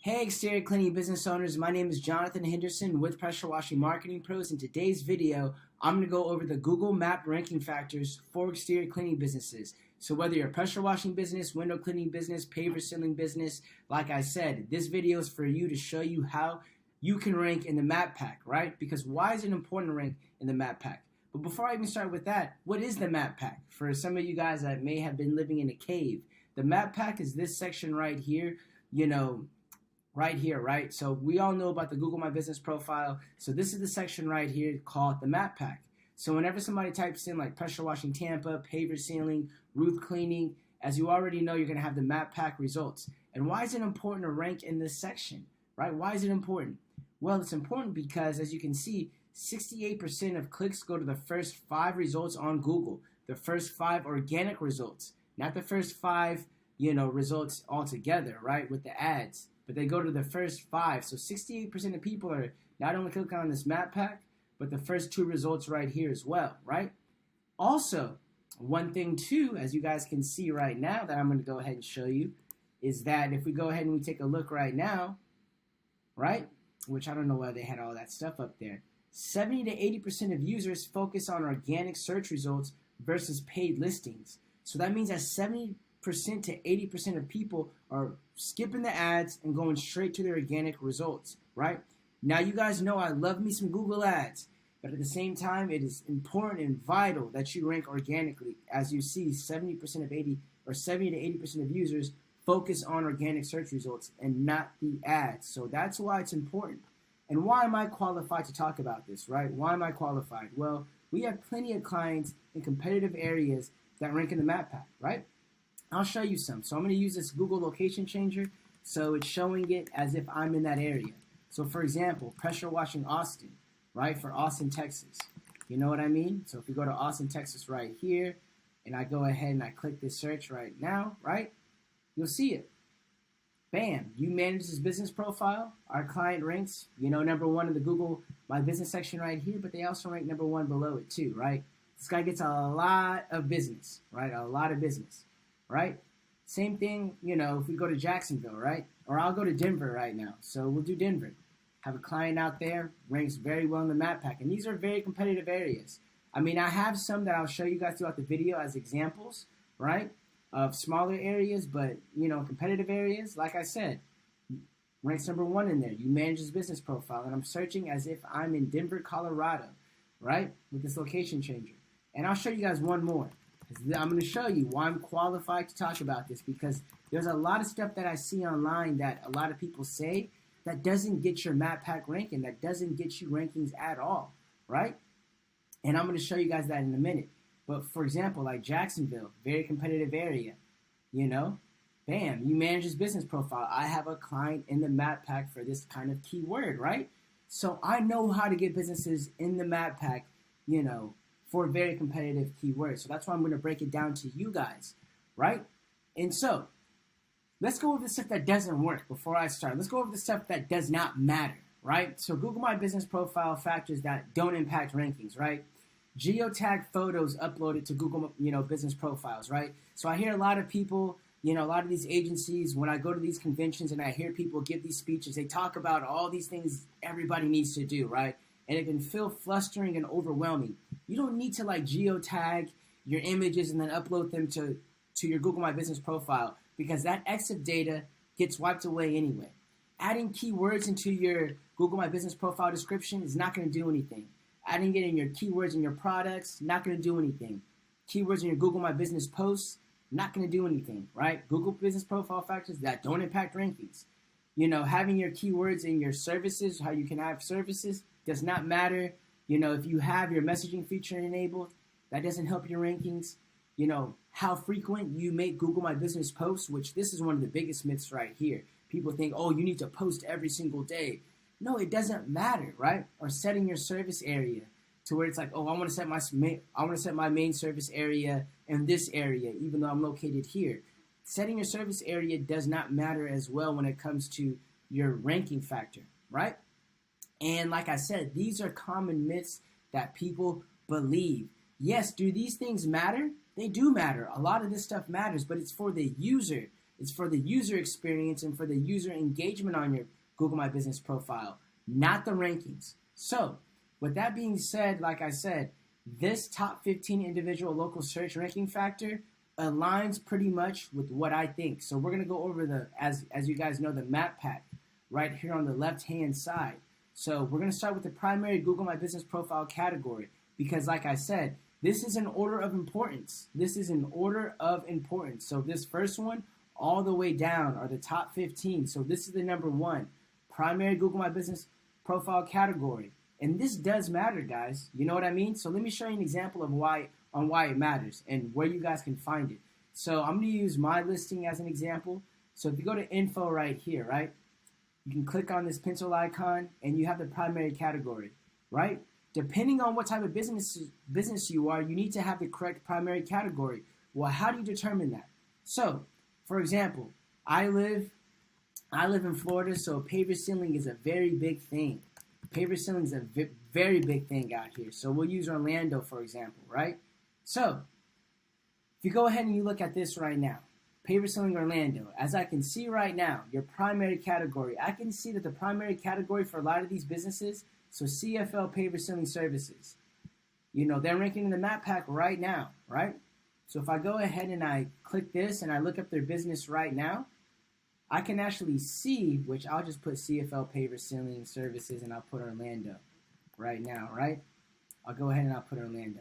Hey exterior cleaning business owners, my name is Jonathan Henderson with Pressure Washing Marketing Pros. In today's video, I'm going to go over the Google Map ranking factors for exterior cleaning businesses. So whether you're a pressure washing business, window cleaning business, paver sealing business, like I said, this video is for you to show you how you can rank in the map pack, right? Because why is it important to rank in the map pack? But before I even start with that, what is the map pack? For some of you guys that may have been living in a cave, the map pack is this section right here, right here, right? So we all know about the Google My Business profile. So this is the section right here called the map pack. So whenever somebody types in like pressure washing Tampa, paver sealing, roof cleaning, as you already know, you're going to have the map pack results. And why is it important to rank in this section, right? Why is it important? Well, it's important because as you can see, 68% of clicks go to the first 5 results on Google, the first 5 organic results, not the first 5, results altogether, right, with the ads. But they go to the first 5. So 68% of people are not only clicking on this map pack, but the first 2 results right here as well, right? Also, one thing too, as you guys can see right now that I'm going to go ahead and show you, is that if we go ahead and we take a look right now, right, which I don't know why they had all that stuff up there, 70 to 80% of users focus on organic search results versus paid listings. So that means that 70% to 80% of people are skipping the ads and going straight to their organic results, right? Now you guys know I love me some Google ads, but at the same time it is important and vital that you rank organically. As you see, 70% of 80 or 70 to 80% of users focus on organic search results and not the ads. So that's why it's important. And why am I qualified to talk about this, right? Why am I qualified? Well, we have plenty of clients in competitive areas that rank in the map pack, right? I'll show you some. So I'm going to use this Google location changer. So it's showing it as if I'm in that area. So for example, pressure washing Austin, right? For Austin, Texas. You know what I mean? So if we go to Austin, Texas right here, and I go ahead and I click this search right now, right? You'll see it. Bam, you manage this business profile. Our client ranks, number 1 in the Google My Business section right here, but they also rank number 1 below it too, right? This guy gets a lot of business, right? A lot of business, right? Same thing, if we go to Jacksonville, right? Or I'll go to Denver right now. So we'll do Denver. Have a client out there, ranks very well in the map pack. And these are very competitive areas. I mean, I have some that I'll show you guys throughout the video as examples, right? Of smaller areas, but, competitive areas, like I said, ranks number 1 in there. You manage this business profile. And I'm searching as if I'm in Denver, Colorado, right? With this location changer. And I'll show you guys one more. I'm going to show you why I'm qualified to talk about this, because there's a lot of stuff that I see online that a lot of people say that doesn't get your map pack ranking, that doesn't get you rankings at all, right? And I'm going to show you guys that in a minute. But for example, like Jacksonville, very competitive area, bam, you manage this business profile. I have a client in the map pack for this kind of keyword, right? So I know how to get businesses in the map pack, for very competitive keywords. So that's why I'm going to break it down to you guys, right? And so let's go over the stuff that doesn't work before I start. Let's go over the stuff that does not matter, right? So Google My Business profile factors that don't impact rankings, right? Geotag photos uploaded to Google, business profiles, right? So I hear a lot of people, a lot of these agencies, when I go to these conventions and I hear people give these speeches, they talk about all these things everybody needs to do, right? And it can feel flustering and overwhelming. You don't need to geotag your images and then upload them to your Google My Business profile, because that EXIF data gets wiped away anyway. Adding keywords into your Google My Business profile description is not going to do anything. Adding it in your keywords in your products, not going to do anything. Keywords in your Google My Business posts, not going to do anything, right? Google Business profile factors that don't impact rankings. Having your keywords in your services, how you can have services, does not matter. If you have your messaging feature enabled, that doesn't help your rankings. How frequent you make Google My Business posts, which this is one of the biggest myths right here. People think, oh, you need to post every single day. No, it doesn't matter, right? Or setting your service area to where it's like, oh, I want to set my main service area in this area, even though I'm located here. Setting your service area does not matter as well when it comes to your ranking factor, right? And like I said, these are common myths that people believe. Yes, do these things matter? They do matter. A lot of this stuff matters, but it's for the user. It's for the user experience and for the user engagement on your Google My Business profile, not the rankings. So, with that being said, like I said, this top 15 individual local search ranking factor aligns pretty much with what I think. So we're going to go over the, as you guys know, the map pack right here on the left-hand side. So we're going to start with the primary Google My Business profile category because, like I said, this is an order of importance. This is an order of importance. So this first one all the way down are the top 15. So this is the number one, primary Google My Business profile category. And this does matter, guys. You know what I mean? So let me show you an example of why it matters and where you guys can find it. So I'm going to use my listing as an example. So if you go to info right here, right, you can click on this pencil icon and you have the primary category, right? Depending on what type of business you are, you need to have the correct primary category. Well, how do you determine that? So, for example, I live in Florida, so paver sealing is a very big thing. Paver sealing is a very big thing out here. So we'll use Orlando, for example, right? So if you go ahead and you look at this right now, paver sealing Orlando, as I can see right now, your primary category, I can see that the primary category for a lot of these businesses, so CFL paver sealing services, you know, they're ranking in the map pack right now, right? So if I go ahead and I click this and I look up their business right now, I can actually see, which I'll just put CFL paver sealing services and I'll put Orlando right now, right? I'll go ahead and I'll put Orlando.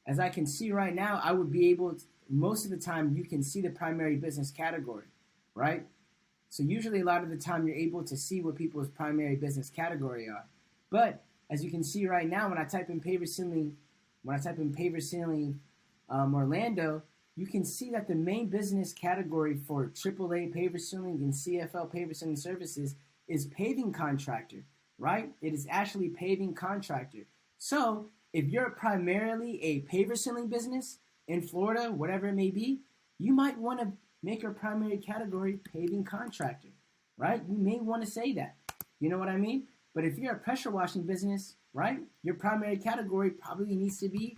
As I can see right now, I would be able to, most of the time you can see the primary business category, right? So usually a lot of the time you're able to see what people's primary business category are. But as you can see right now, when I type in paver sealing, Orlando, you can see that the main business category for AAA paver sealing and CFL paver sealing services is paving contractor, right? It is actually paving contractor. So if you're primarily a paver sealing business in Florida, whatever it may be, you might want to make your primary category paving contractor, right? You may want to say that. You know what I mean? But if you're a pressure washing business, right, your primary category probably needs to be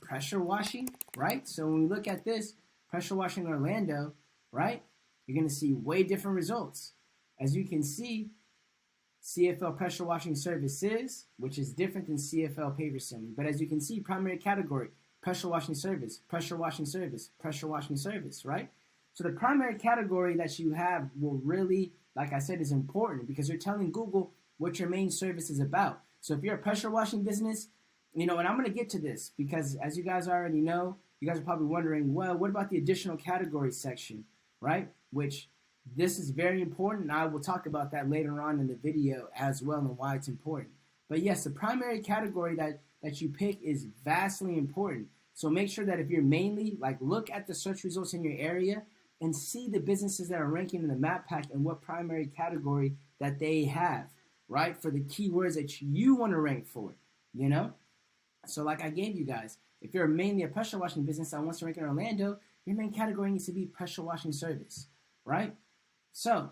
pressure washing, right? So when we look at this, pressure washing Orlando, right, you're going to see way different results. As you can see, CFL pressure washing services, which is different than CFL paver sealing. But as you can see, primary category, pressure washing service, pressure washing service, pressure washing service, right? So the primary category that you have will really, like I said, is important because you're telling Google what your main service is about. So if you're a pressure washing business, you know, and I'm going to get to this because as you guys already know, you guys are probably wondering, well, what about the additional categories section, right? Which this is very important, and I will talk about that later on in the video as well and why it's important. But yes, the primary category that you pick is vastly important. So make sure that if you're mainly, like, look at the search results in your area and see the businesses that are ranking in the map pack and what primary category that they have, right? For the keywords that you want to rank for, you know? So like I gave you guys, if you're mainly a pressure washing business that wants to rank in Orlando, your main category needs to be pressure washing service, right? So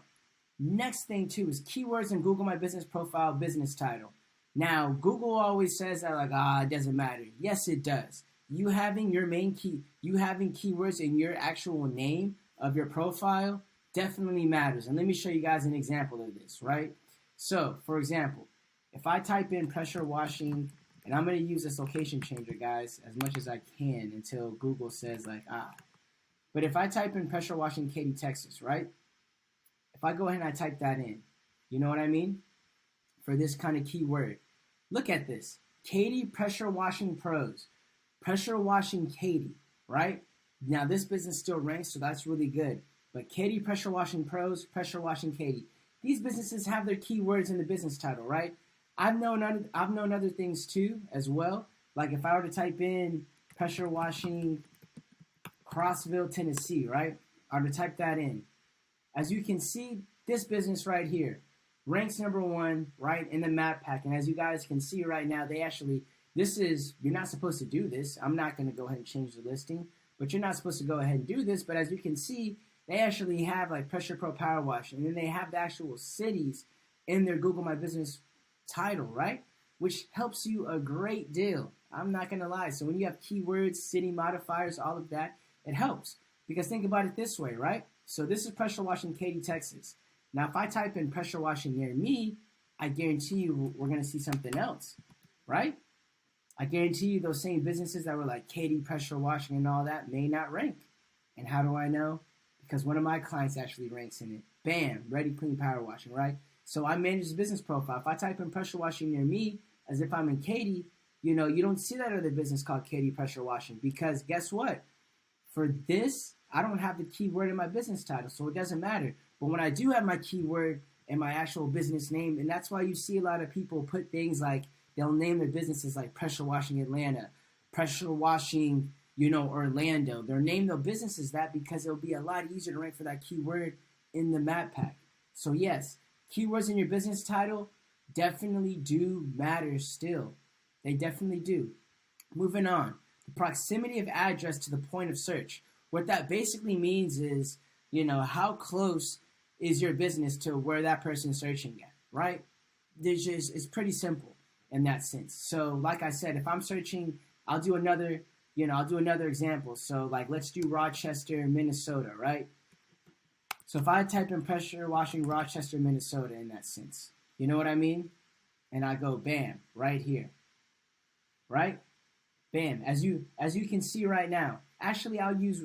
next thing too is keywords in Google My Business profile business title. Now, Google always says that like, it doesn't matter. Yes, it does. You having keywords in your actual name of your profile definitely matters. And let me show you guys an example of this, right? So, for example, if I type in pressure washing, and I'm going to use this location changer, guys, as much as I can until Google says like, But if I type in pressure washing Katy, Texas, right? If I go ahead and I type that in, you know what I mean? For this kind of keyword. Look at this. Katy Pressure Washing Pros. Pressure Washing Katy, right? Now, this business still ranks, so that's really good. But Katy Pressure Washing Pros, Pressure Washing Katy. These businesses have their keywords in the business title, right? I've known other things too as well. Like if I were to type in pressure washing Crossville, Tennessee, right? I were to type that in. As you can see, this business right here ranks number one, right, in the map pack. And as you guys can see right now, you're not supposed to do this. I'm not going to go ahead and change the listing, but you're not supposed to go ahead and do this. But as you can see, they actually have like Pressure Pro Power Wash, and then they have the actual cities in their Google My Business title, right? Which helps you a great deal. I'm not going to lie. So when you have keywords, city modifiers, all of that, it helps. Because think about it this way, right? So this is pressure washing Katy, Texas. Now, if I type in pressure washing near me, I guarantee you we're going to see something else, right? I guarantee you those same businesses that were like Katy pressure washing and all that may not rank. And how do I know? Because one of my clients actually ranks in it. Bam, ready, clean, power washing, right? So I manage the business profile. If I type in pressure washing near me, as if I'm in Katy, you don't see that other business called Katy pressure washing, because guess what? For this, I don't have the keyword in my business title, so it doesn't matter. But when I do have my keyword and my actual business name, and that's why you see a lot of people put things like, they'll name their businesses like pressure washing Atlanta, pressure washing, Orlando. They'll name their businesses that because it'll be a lot easier to rank for that keyword in the map pack. So yes, keywords in your business title definitely do matter still. They definitely do. Moving on, the proximity of address to the point of search. What that basically means is, how close is your business to where that person's searching at, right? It's pretty simple in that sense. So like I said, if I'm searching, I'll do another example. So like, let's do Rochester, Minnesota, right? So if I type in pressure washing Rochester, Minnesota in that sense, you know what I mean? And I go bam, right here, right? Bam, as you can see right now. Actually, I'll use,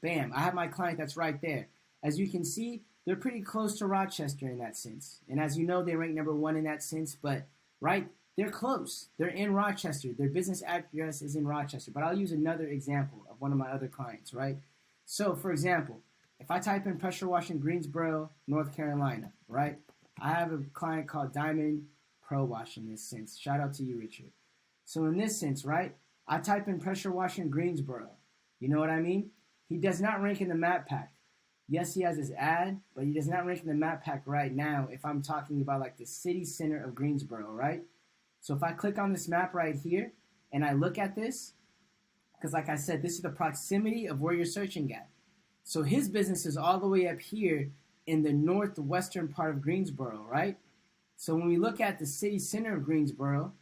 bam, I have my client that's right there. As you can see, they're pretty close to Rochester in that sense. And as you know, they rank number 1 in that sense, but, right, they're close. They're in Rochester. Their business address is in Rochester. But I'll use another example of one of my other clients, right? So, for example, if I type in pressure washing Greensboro, North Carolina, right? I have a client called Diamond Pro Wash in this sense. Shout out to you, Richard. So in this sense, right, I type in pressure washing Greensboro. You know what I mean? He does not rank in the map pack. Yes, he has his ad, but he does not rank in the map pack right now if I'm talking about like the city center of Greensboro, right? So if I click on this map right here and I look at this, because like I said, this is the proximity of where you're searching at. So his business is all the way up here in the northwestern part of Greensboro, right? So when we look at the city center of Greensboro,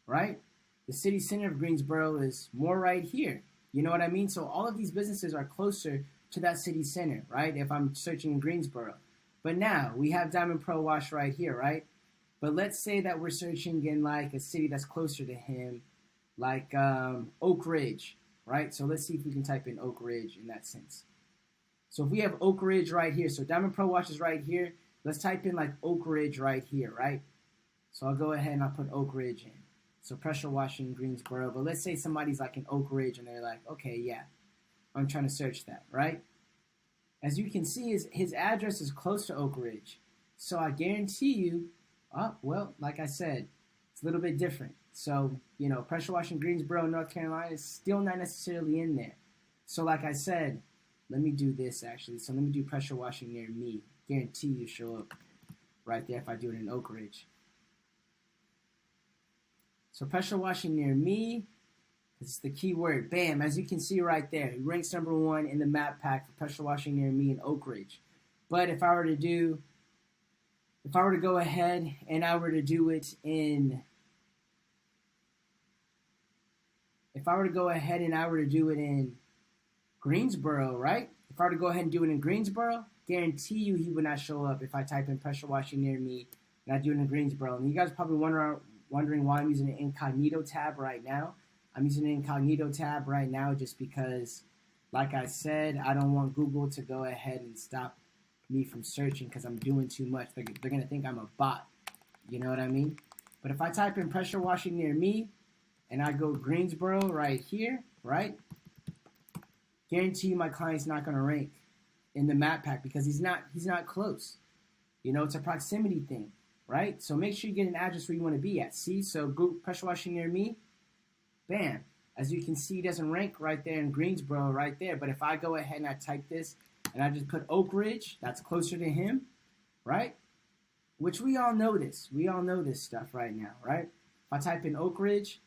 right? The city center of Greensboro is more right here. You know what I mean? So all of these businesses are closer to that city center, right? If I'm searching in Greensboro. But now we have Diamond Pro Wash right here, right? But let's say that we're searching in like a city that's closer to him, like Oak Ridge, right? So let's see if we can type in Oak Ridge in that sense. So if we have Oak Ridge right here, so Diamond Pro Wash is right here. Let's type in like Oak Ridge right here, right? So I'll go ahead and I'll put Oak Ridge in. So pressure washing Greensboro. But let's say somebody's like in Oak Ridge and they're like, okay, yeah, I'm trying to search that, right? As you can see, his address is close to Oak Ridge. So I guarantee you, well, like I said, it's a little bit different. So, pressure washing Greensboro, North Carolina is still not necessarily in there. So like I said, let me do this actually. So let me do pressure washing near me. Guarantee you show up right there if I do it in Oak Ridge. So pressure washing near me, it's the keyword. Bam, as you can see right there, it ranks number 1 in the map pack for pressure washing near me in Oak Ridge. But if I were to go ahead and I were to do it in, Greensboro, right? If I were to go ahead and do it in Greensboro, guarantee you he would not show up if I type in pressure washing near me and I do it in Greensboro. And you guys are probably wondering why I'm using an incognito tab right now. I'm using an incognito tab right now just because, like I said, I don't want Google to go ahead and stop me from searching because I'm doing too much. They're going to think I'm a bot. You know what I mean? But if I type in pressure washing near me and I go Greensboro right here, right? Guarantee you my client's not going to rank in the map pack because he's not close. It's a proximity thing, right? So make sure you get an address where you want to be at. See? So go pressure washing near me. Bam. As you can see, it doesn't rank right there in Greensboro right there. But if I go ahead and I type this and I just put Oak Ridge, that's closer to him, right? Which we all know this. We all know this stuff right now, right? If I type in Oak Ridge,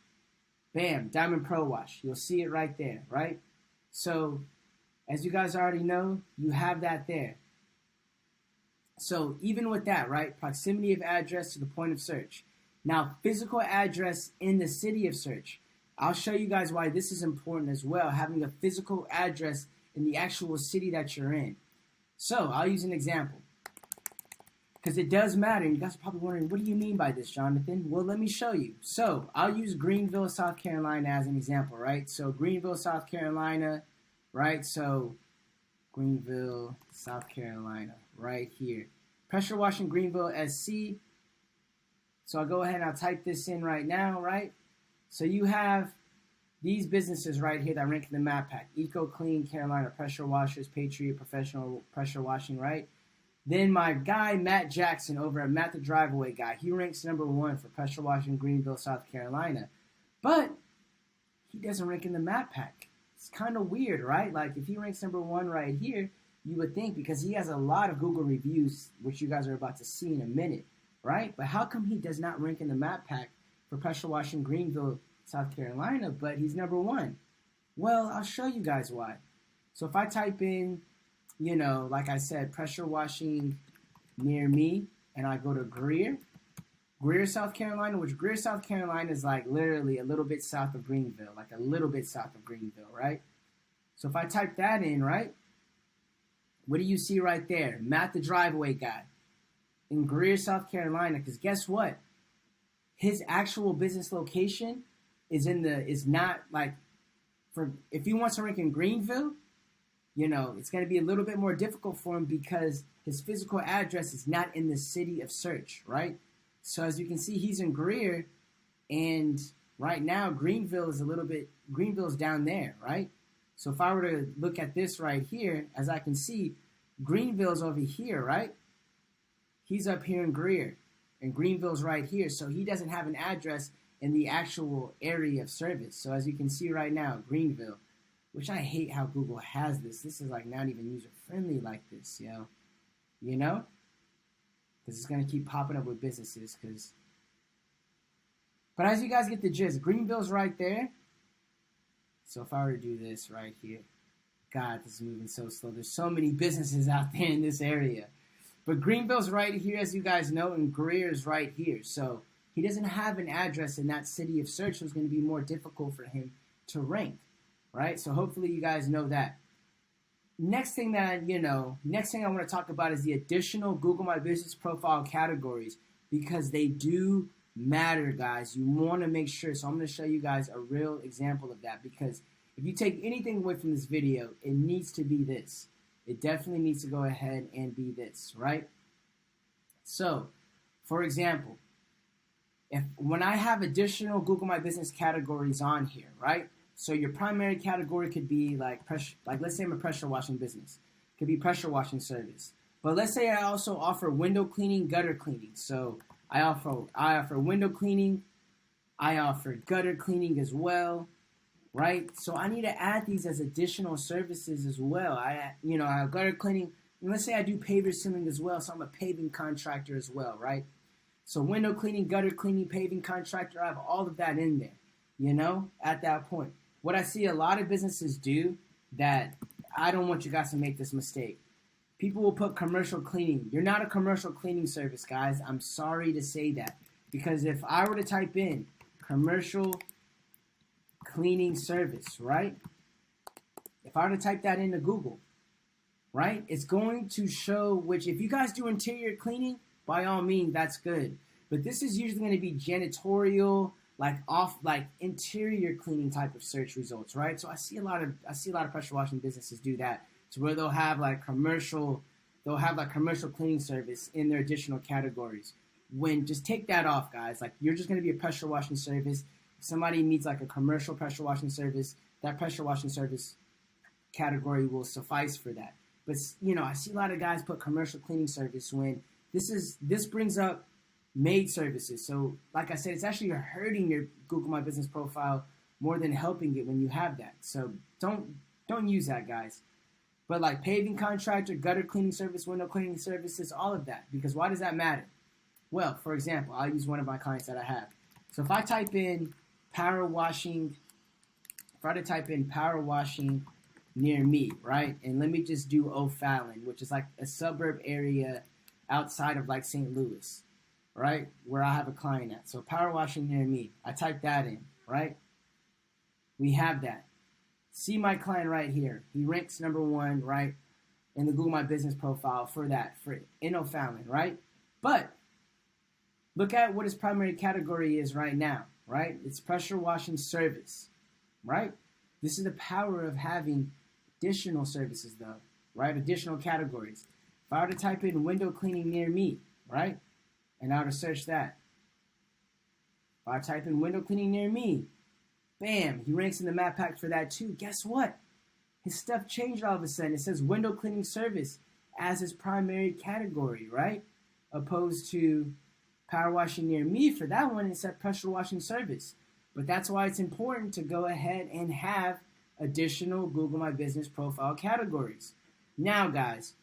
bam, Diamond Pro Wash. You'll see it right there, right? So, as you guys already know, you have that there. So, even with that, right, proximity of address to the point of search. Now, physical address in the city of search. I'll show you guys why this is important as well, having a physical address in the actual city that you're in. So I'll use an example because it does matter. You guys are probably wondering, what do you mean by this, Jonathan? Well, let me show you. So I'll use Greenville, South Carolina as an example, right? So Greenville, South Carolina, right? So Greenville, South Carolina, right here. Pressure washing Greenville SC. So I'll go ahead and I'll type this in right now, right? So you have these businesses right here that rank in the map pack. Eco Clean, Carolina Pressure Washers, Patriot Professional Pressure Washing, right? Then my guy, Matt Jackson, over at Matt the Driveway Guy, he ranks #1 for pressure washing Greenville, South Carolina. But he doesn't rank in the map pack. It's kind of weird, right? Like, if he ranks #1 right here, you would think, because he has a lot of Google reviews, which you guys are about to see in a minute, right? But how come he does not rank in the map pack for pressure washing Greenville, South Carolina, but he's #1? Well, I'll show you guys why. So if I type in, like I said, pressure washing near me, and I go to Greer, South Carolina, which Greer, South Carolina is like literally a little bit south of Greenville, right? So if I type that in, right, what do you see right there? Matt the Driveway Guy in Greer, South Carolina, because guess what? His actual business location is not like, if he wants to rank in Greenville, it's going to be a little bit more difficult for him because his physical address is not in the city of search, right? So as you can see, he's in Greer, and right now Greenville's down there, right? So if I were to look at this right here, as I can see, Greenville's over here, right? He's up here in Greer, and Greenville's right here. So he doesn't have an address in the actual area of service. So as you can see right now, Greenville, which I hate how Google has this. This is like not even user-friendly like this, Because it's going to keep popping up with businesses. But as you guys get the gist, Greenville's right there. So if I were to do this right here, God, this is moving so slow. There's so many businesses out there in this area. But Greenville's right here, as you guys know, and Greer's right here. So he doesn't have an address in that city of search, so it's going to be more difficult for him to rank, right? So hopefully you guys know that. Next thing I want to talk about is the additional Google My Business profile categories, because they do matter, guys. You want to make sure. So I'm going to show you guys a real example of that, because if you take anything away from this video, it needs to be this. It definitely needs to go ahead and be this, right? So, for example, when I have additional Google My Business categories on here, right? So your primary category could be like let's say I'm a pressure washing business. It could be pressure washing service. But let's say I also offer window cleaning, gutter cleaning. So I offer window cleaning, I offer gutter cleaning as well, right? So I need to add these as additional services as well. I have gutter cleaning. And let's say I do paver sealing as well, so I'm a paving contractor as well, right? So window cleaning, gutter cleaning, paving contractor, I have all of that in there, at that point. What I see a lot of businesses do that I don't want you guys to make this mistake. People will put commercial cleaning. You're not a commercial cleaning service, guys. I'm sorry to say that. Because if I were to type in commercial cleaning service, right? If I were to type that into Google, right? It's going to show, which if you guys do interior cleaning, by all means, that's good. But this is usually going to be janitorial, like interior cleaning type of search results, right? So I see a lot of pressure washing businesses do that, to where they'll have commercial cleaning service in their additional categories. Just take that off, guys. Like, you're just going to be a pressure washing service. If somebody needs like a commercial pressure washing service, that pressure washing service category will suffice for that. But I see a lot of guys put commercial cleaning service when this brings up maid services. So like I said, it's actually hurting your Google My Business profile more than helping it when you have that. So don't use that, guys. But like paving contractor, gutter cleaning service, window cleaning services, all of that. Because why does that matter? Well, for example, I'll use one of my clients that I have. So if I type in power washing near me, right? And let me just do O'Fallon, which is like a suburb area outside of like St. Louis, right? Where I have a client at. So power washing near me. I type that in, right? We have that. See my client right here. He ranks #1, right? in the Google My Business profile for that, for Fallon, right? But look at what his primary category is right now, right? It's pressure washing service, right? This is the power of having additional services, though, right? Additional categories. If I were to type in window cleaning near me, right? And I were to search that. If I type in window cleaning near me, bam, he ranks in the map pack for that too. Guess what? His stuff changed all of a sudden. It says window cleaning service as his primary category, right? Opposed to power washing near me, for that one, it said pressure washing service. But that's why it's important to go ahead and have additional Google My Business profile categories. Now, guys,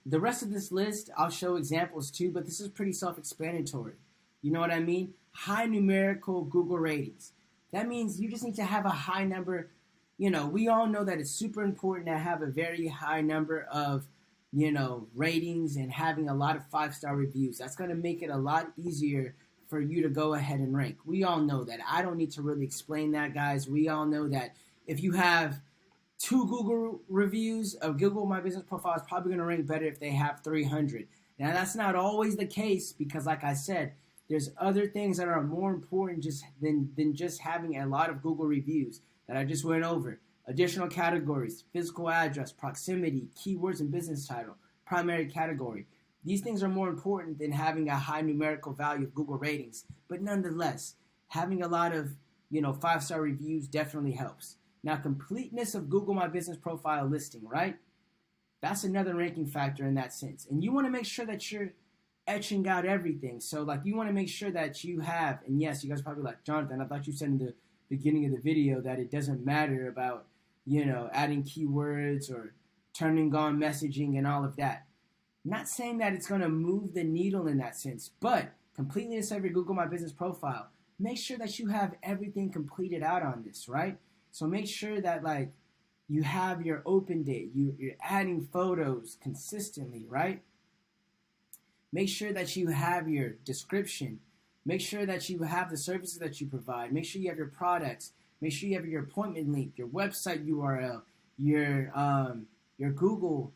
the rest of this list, I'll show examples too, but this is pretty self-explanatory. You know what I mean? High numerical Google ratings. That means you just need to have a high number. You know, we all know that it's super important to have a very high number of, ratings and having a lot of 5-star reviews. That's going to make it a lot easier for you to go ahead and rank. We all know that. I don't need to really explain that, guys. We all know that if you have 2 Google reviews, a Google My Business profile is probably going to rank better if they have 300. Now, that's not always the case because, like I said, there's other things that are more important than just having a lot of Google reviews that I just went over. Additional categories, physical address, proximity, keywords and business title, primary category. These things are more important than having a high numerical value of Google ratings. But nonetheless, having a lot of 5-star reviews definitely helps. Now, completeness of Google My Business profile listing, right? That's another ranking factor in that sense. And you want to make sure that you're etching out everything. So, you want to make sure that you have, and yes, you guys are probably like, Jonathan, I thought you said in the beginning of the video that it doesn't matter about, adding keywords or turning on messaging and all of that. I'm not saying that it's going to move the needle in that sense, but completeness of your Google My Business profile, make sure that you have everything completed out on this, right? So make sure that, you have your open date, you're adding photos consistently, right? Make sure that you have your description. Make sure that you have the services that you provide. Make sure you have your products. Make sure you have your appointment link, your website URL, your Google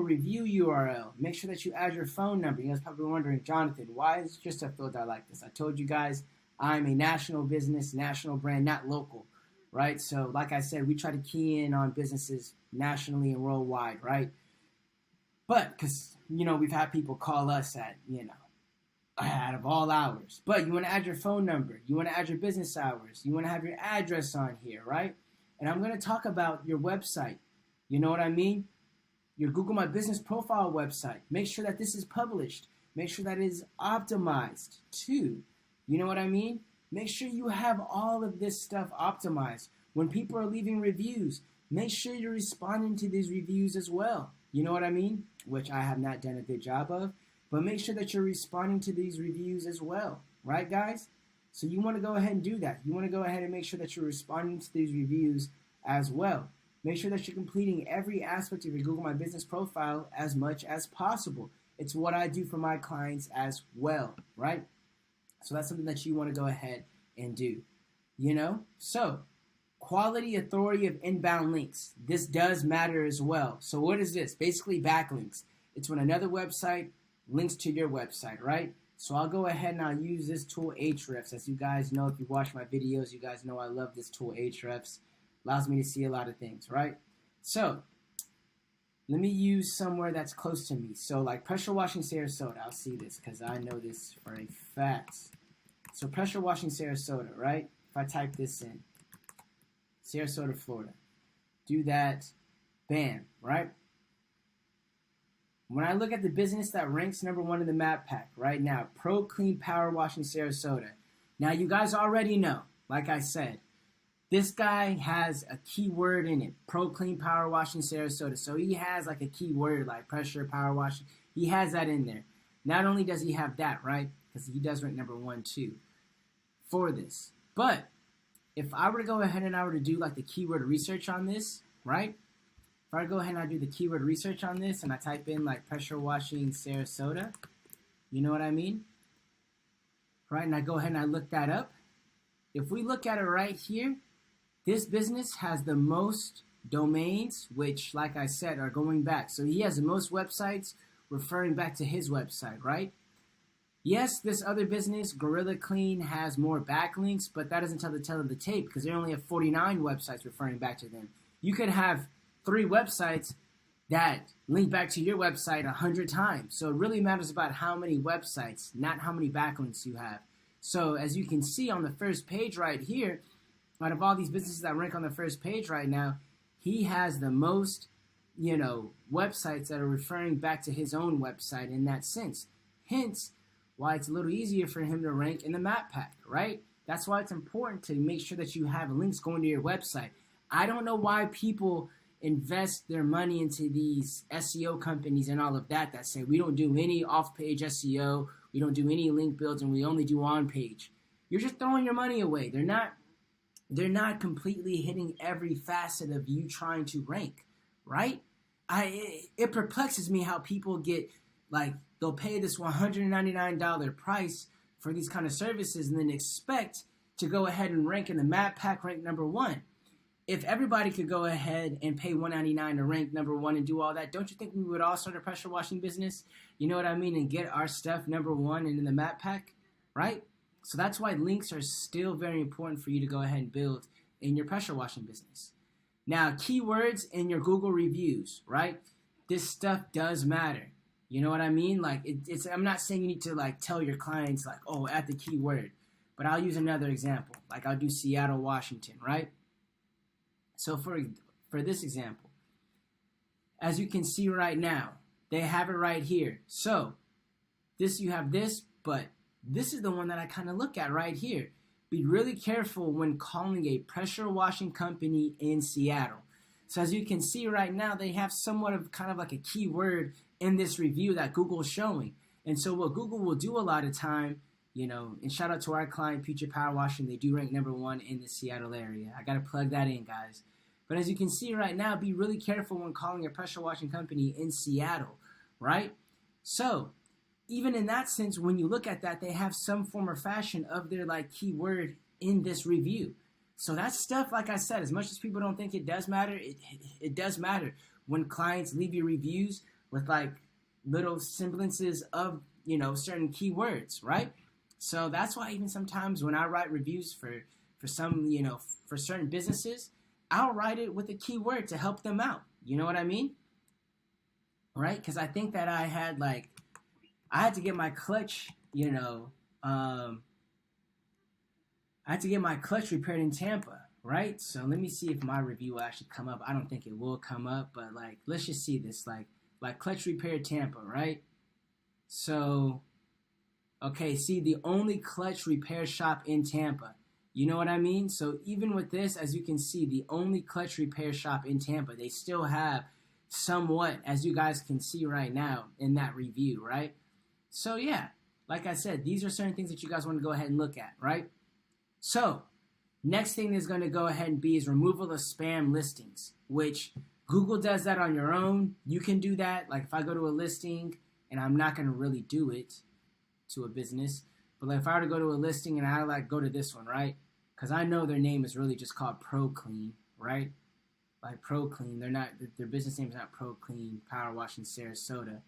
review URL. Make sure that you add your phone number. You guys probably wondering, Jonathan, why is your stuff filled out like this? I told you guys I'm a national business, national brand, not local, right? So like I said, we try to key in on businesses nationally and worldwide, right? But because, we've had people call us at, out of all hours. But you want to add your phone number. You want to add your business hours. You want to have your address on here, right? And I'm going to talk about your website. You know what I mean? Your Google My Business profile website. Make sure that this is published. Make sure that it is optimized too. You know what I mean? Make sure you have all of this stuff optimized. When people are leaving reviews, make sure you're responding to these reviews as well. You know what I mean? Which I have not done a good job of. But make sure that you're responding to these reviews as well. Right, guys? So you want to go ahead and do that. You want to go ahead and make sure that you're responding to these reviews as well. Make sure that you're completing every aspect of your Google My Business profile as much as possible. It's what I do for my clients as well, right? So that's something that you want to go ahead and do. So quality authority of inbound links. This does matter as well. So what is this? Basically backlinks. It's when another website links to your website, right? So I'll go ahead and I'll use this tool, Ahrefs. As you guys know, if you watch my videos, you guys know I love this tool, Ahrefs. Allows me to see a lot of things, right? So let me use somewhere that's close to me. So like pressure washing Sarasota, I'll see this because I know this for a fact. So pressure washing Sarasota, right? If I type this in, Sarasota, Florida, do that, bam, right? When I look at the business that ranks number 1 in the map pack right now, Pro Clean Power Washing Sarasota. Now you guys already know, like I said, this guy has a keyword in it, Pro Clean Power Washing Sarasota. So he has like a keyword like pressure, power washing. He has that in there. Not only does he have that, right? Because he does rank number 1 too for this. But if I were to go ahead and I were to do like the keyword research on this, right? If I go ahead and I do the keyword research on this and I type in like pressure washing Sarasota, you know what I mean? Right, and I go ahead and I look that up. If we look at it right here, this business has the most domains, which, like I said, are going back. So he has the most websites referring back to his website, right? Yes, this other business, Gorilla Clean, has more backlinks, but that doesn't tell the tale of the tape because they only have 49 websites referring back to them. You could have 3 websites that link back to your website 100 times. So it really matters about how many websites, not how many backlinks you have. So as you can see on the first page right here, out of all these businesses that rank on the first page right now, he has the most, websites that are referring back to his own website in that sense. Hence, why it's a little easier for him to rank in the map pack, right? That's why it's important to make sure that you have links going to your website. I don't know why people invest their money into these SEO companies and all of that say we don't do any off-page SEO, we don't do any link builds, and we only do on-page. You're just throwing your money away. They're not completely hitting every facet of you trying to rank, right? It perplexes me how people get, they'll pay this $199 price for these kind of services and then expect to go ahead and rank in the map pack, rank number 1. If everybody could go ahead and pay $199 to rank number 1 and do all that, don't you think we would all start a pressure washing business? You know what I mean? And get our stuff number 1 and in the map pack, right? So that's why links are still very important for you to go ahead and build in your pressure washing business. Now, keywords in your Google reviews, right? This stuff does matter. You know what I mean? I'm not saying you need to tell your clients add the keyword, but I'll use another example. I'll do Seattle, Washington, right? So for this example, as you can see right now, they have it right here. So you have this, but this is the one that I kind of look at right here. Be really careful when calling a pressure washing company in Seattle. So as you can see right now, they have somewhat of kind of like a keyword in this review that Google is showing. And so what Google will do a lot of time, and shout out to our client, Future Power Washing, they do rank number 1 in the Seattle area. I got to plug that in, guys. But as you can see right now, be really careful when calling a pressure washing company in Seattle, right? So even in that sense, when you look at that, they have some form or fashion of their keyword in this review. So that stuff, like I said, as much as people don't think it does matter, it does matter. When clients leave you reviews with little semblances of, certain keywords, right? So that's why even sometimes when I write reviews for some, for certain businesses, I'll write it with a keyword to help them out. You know what I mean? Right? Because I think that I had to get my clutch, I had to get my clutch repaired in Tampa, right? So let me see if my review will actually come up. I don't think it will come up, but let's just see this, clutch repair Tampa, right? So, okay, see, the only clutch repair shop in Tampa. You know what I mean? So even with this, as you can see, the only clutch repair shop in Tampa, they still have somewhat, as you guys can see right now in that review, right? So yeah, like I said, these are certain things that you guys want to go ahead and look at, right? So next thing is going to go ahead and be is removal of spam listings, which Google does that on your own. You can do that. If I go to a listing, and I'm not going to really do it to a business, but if I were to go to a listing and I go to this one, right? Because I know their name is really just called Pro Clean, right? Pro Clean, their business name is not Pro Clean Power Wash in Sarasota.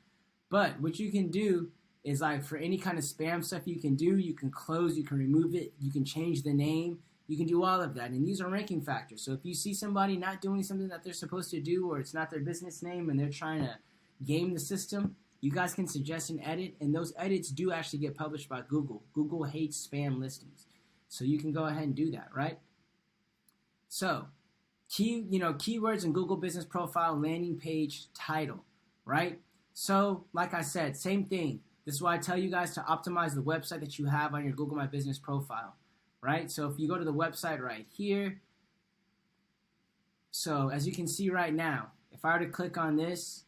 But what you can do is for any kind of spam stuff you can do, you can close, you can remove it, you can change the name, you can do all of that. And these are ranking factors. So if you see somebody not doing something that they're supposed to do, or it's not their business name and they're trying to game the system, you guys can suggest an edit, and those edits do actually get published by Google. Google hates spam listings. So you can go ahead and do that, right? So, keywords in Google Business Profile landing page title, right? So, like I said, same thing. This is why I tell you guys to optimize the website that you have on your Google My Business profile, right? So if you go to the website right here, so as you can see right now, if I were to click on this,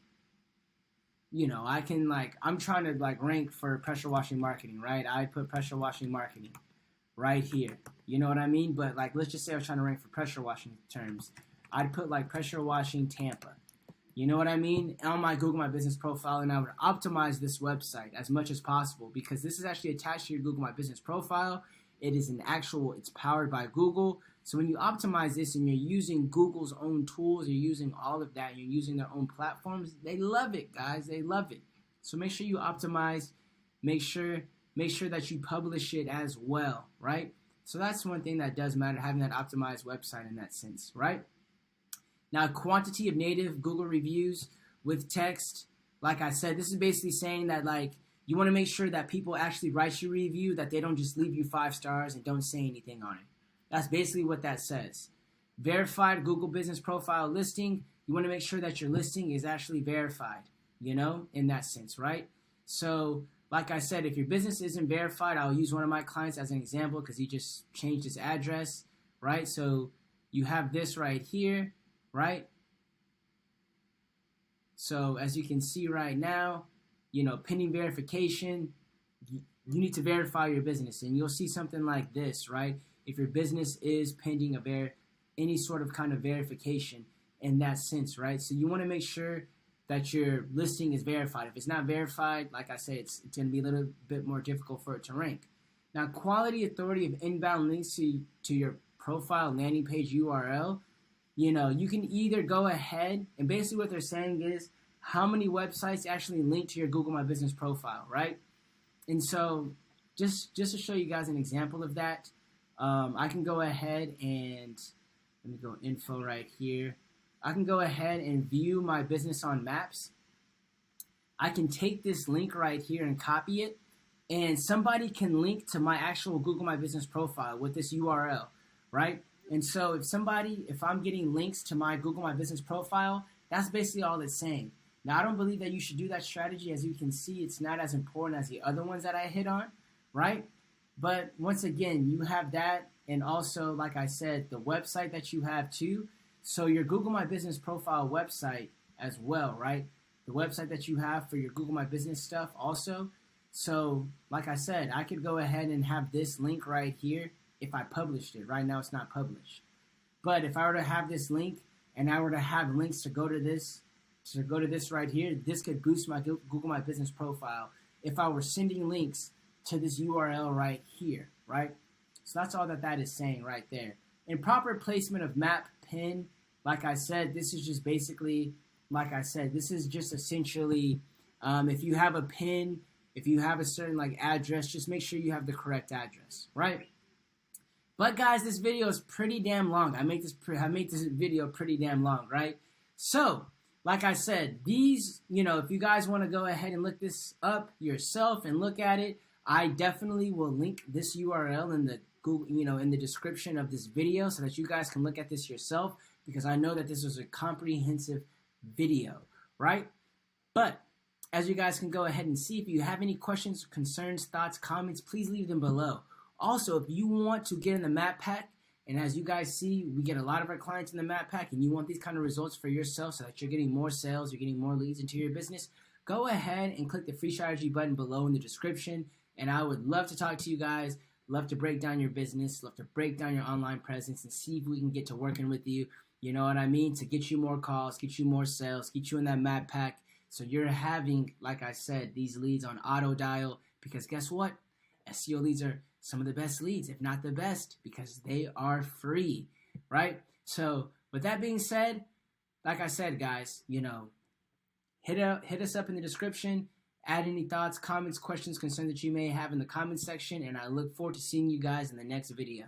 I can I'm trying to rank for pressure washing marketing, right? I'd put pressure washing marketing right here. You know what I mean? But let's just say I was trying to rank for pressure washing terms. I'd put pressure washing Tampa. You know what I mean? On my Google My Business profile, and I would optimize this website as much as possible because this is actually attached to your Google My Business profile. It is it's powered by Google. So when you optimize this and you're using Google's own tools, you're using all of that, you're using their own platforms, they love it, guys. They love it. So make sure you optimize. Make sure that you publish it as well, right? So that's one thing that does matter, having that optimized website in that sense, right? Now, quantity of native Google reviews with text, like I said, this is basically saying that, like, you want to make sure that people actually write your review, that they don't just leave you 5 stars and don't say anything on it. That's basically what that says. Verified Google Business Profile listing, you want to make sure that your listing is actually verified, you know, in that sense, right? So, like I said, if your business isn't verified, I'll use one of my clients as an example because he just changed his address, right? So you have this right here, right? So as you can see right now, you know, pending verification, you need to verify your business, and you'll see something like this, right? If your business is pending any sort of kind of verification in that sense, right? So you want to make sure that your listing is verified. If it's not verified, like I say, it's going to be a little bit more difficult for it to rank. Now, quality authority of inbound links to your profile landing page URL, you know, you can either go ahead, and basically what they're saying is how many websites actually link to your Google My Business profile, right? And so just to show you guys an example of that, I can go ahead and, let me go info right here. I can go ahead and view my business on maps. I can take this link right here and copy it, and somebody can link to my actual Google My Business profile with this URL, right? And so if I'm getting links to my Google My Business profile, that's basically all it's saying. Now, I don't believe that you should do that strategy. As you can see, it's not as important as the other ones that I hit on, right? But once again, you have that, and also, like I said, the website that you have too. So your Google My Business profile website as well, right? The website that you have for your Google My Business stuff also. So like I said, I could go ahead and have this link right here if I published it. Right now it's not published. But if I were to have this link and I were to have links to go to this right here, this could boost my Google My Business profile if I were sending links to this URL right here, right? So that's all that is saying right there. And proper placement of map pin, like I said, this is just basically, like I said, this is just essentially, if you have a pin, if you have a certain like address, just make sure you have the correct address, right? But guys, this video is pretty damn long. I make this video pretty damn long, right? So, like I said, these, you know, if you guys want to go ahead and look this up yourself and look at it, I definitely will link this URL in the Google, you know, in the description of this video so that you guys can look at this yourself, because I know that this was a comprehensive video, right? But as you guys can go ahead and see, if you have any questions, concerns, thoughts, comments, please leave them below. Also, if you want to get in the map pack, and as you guys see, we get a lot of our clients in the map pack, and you want these kind of results for yourself so that you're getting more sales, you're getting more leads into your business, go ahead and click the free strategy button below in the description, and I would love to talk to you guys. Love to break down your business, love to break down your online presence and see if we can get to working with you, you know what I mean, to get you more calls, get you more sales, get you in that map pack. So you're having, like I said, these leads on auto dial, because guess what? SEO leads are some of the best leads, if not the best, because they are free, right? So with that being said, like I said, guys, you know, hit us up in the description. Add any thoughts, comments, questions, concerns that you may have in the comments section, and I look forward to seeing you guys in the next video.